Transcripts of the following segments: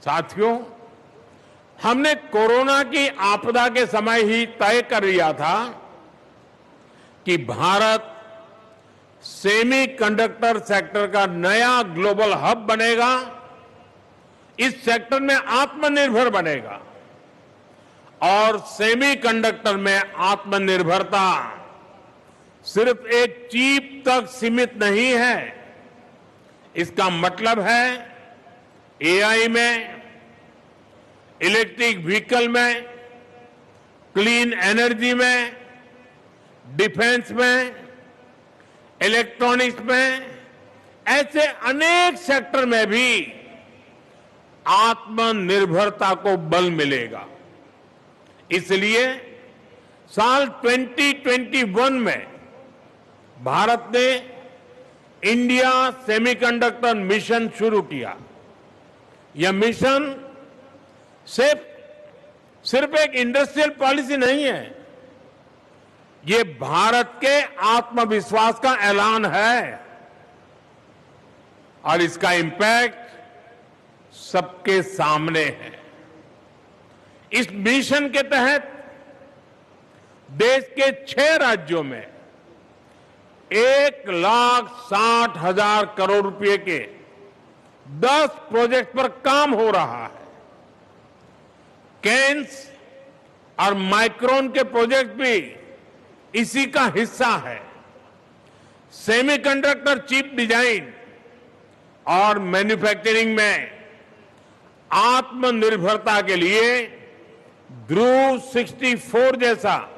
साथियों, हमने कोरोना की आपदा के समय ही तय कर लिया था कि भारत सेमीकंडक्टर सेक्टर का नया ग्लोबल हब बनेगा, इस सेक्टर में आत्मनिर्भर बनेगा। और सेमीकंडक्टर में आत्मनिर्भरता सिर्फ एक चिप तक सीमित नहीं है। इसका मतलब है एआई में, इलेक्ट्रिक व्हीकल में, क्लीन एनर्जी में, डिफेंस में, इलेक्ट्रॉनिक्स में, ऐसे अनेक सेक्टर में भी आत्मनिर्भरता को बल मिलेगा। इसलिए साल 2021 में भारत ने इंडिया सेमीकंडक्टर मिशन शुरू किया। यह मिशन सिर्फ एक इंडस्ट्रियल पॉलिसी नहीं है, ये भारत के आत्मविश्वास का ऐलान है और इसका इंपैक्ट सबके सामने है। इस मिशन के तहत देश के 6 राज्यों में 1,60,000 करोड़ रुपए के 10 प्रोजेक्ट पर काम हो रहा है। केन्स और माइक्रोन के प्रोजेक्ट भी इसी का हिस्सा है। सेमीकंडक्टर चिप डिजाइन और मैन्युफैक्चरिंग में आत्मनिर्भरता के लिए ध्रुव 64 जैसा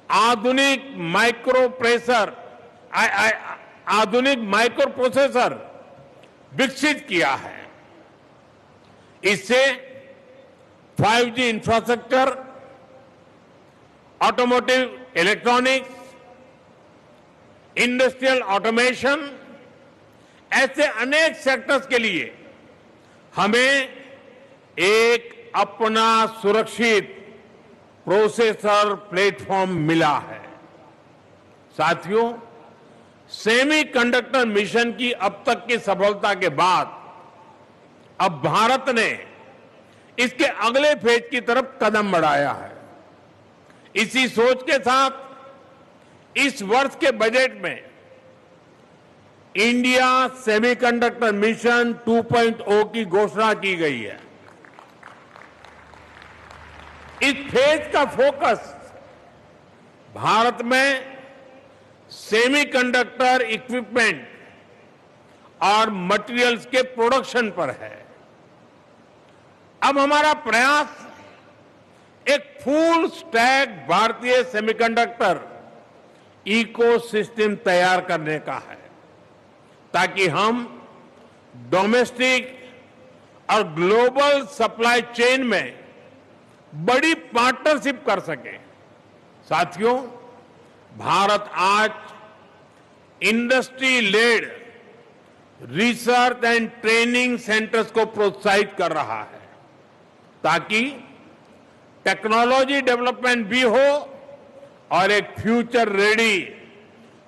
आधुनिक माइक्रो प्रोसेसर विकसित किया है। इससे 5G infrastructure, automotive electronics, industrial automation, ऐसे अनेक सेक्टर्स के लिए हमें एक अपना सुरक्षित प्रोसेसर प्लेटफॉर्म मिला है। साथियों, सेमीकंडक्टर मिशन की अब तक की सफलता के बाद अब भारत ने इसके अगले फेज की तरफ कदम बढ़ाया है। इसी सोच के साथ इस वर्ष के बजट में इंडिया सेमीकंडक्टर मिशन 2.0 की घोषणा की गई है। इस फेज का फोकस भारत में सेमीकंडक्टर इक्विपमेंट और मटेरियल्स के प्रोडक्शन पर है। अब हमारा प्रयास एक फुल स्टैक भारतीय सेमीकंडक्टर इकोसिस्टम तैयार करने का है, ताकि हम डोमेस्टिक और ग्लोबल सप्लाई चेन में बड़ी पार्टनरशिप कर सके। साथियों, भारत आज industry led research and training centres को प्रोत्साहित कर रहा है, ताकि टेक्नोलॉजी डेवलपमेंट भी हो और एक फ्यूचर रेडी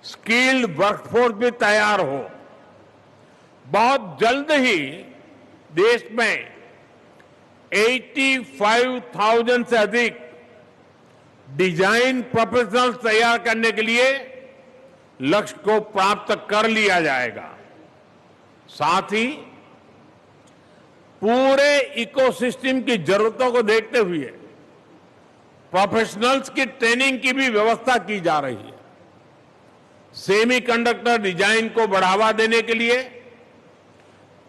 स्किल्ड वर्कफोर्स भी तैयार हो। बहुत जल्द ही देश में 85,000 से अधिक डिजाइन प्रोफेशनल्स तैयार करने के लिए लक्ष्य को प्राप्त कर लिया जाएगा। साथ ही पूरे इकोसिस्टम की जरूरतों को देखते हुए प्रोफेशनल्स की ट्रेनिंग की भी व्यवस्था की जा रही है। सेमीकंडक्टर डिजाइन को बढ़ावा देने के लिए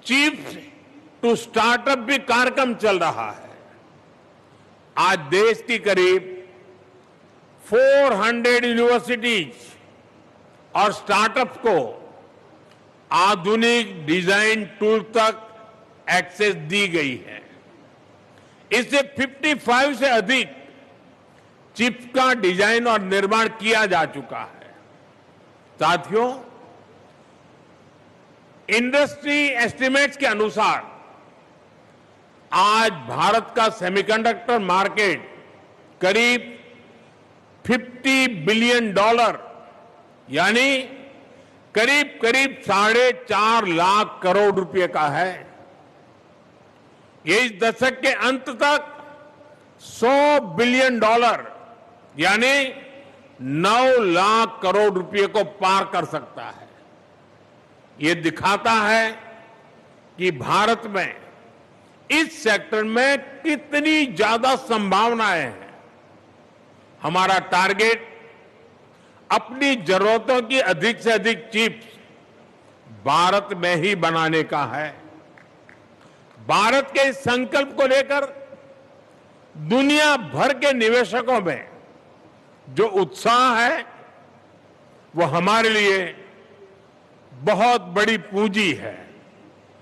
चिप्स टू स्टार्टअप भी कार्यक्रम चल रहा है। आज देश की करीब 400 यूनिवर्सिटीज और स्टार्टअप्स को आधुनिक डिजाइन टूल तक एक्सेस दी गई है। इससे 55 से अधिक चिप्स का डिजाइन और निर्माण किया जा चुका है। साथियों, इंडस्ट्री एस्टिमेट्स के अनुसार आज भारत का सेमीकंडक्टर मार्केट करीब $50 बिलियन यानी करीब 4.5 लाख करोड़ रुपए का है। ये इस दशक के अंत तक $100 बिलियन यानी 9 लाख करोड़ रुपए को पार कर सकता है। ये दिखाता है कि भारत में इस सेक्टर में कितनी ज्यादा संभावनाएं हैं। हमारा टारगेट अपनी जरूरतों की अधिक से अधिक चिप्स भारत में ही बनाने का है। भारत के इस संकल्प को लेकर दुनिया भर के निवेशकों में जो उत्साह है वो हमारे लिए बहुत बड़ी पूंजी है।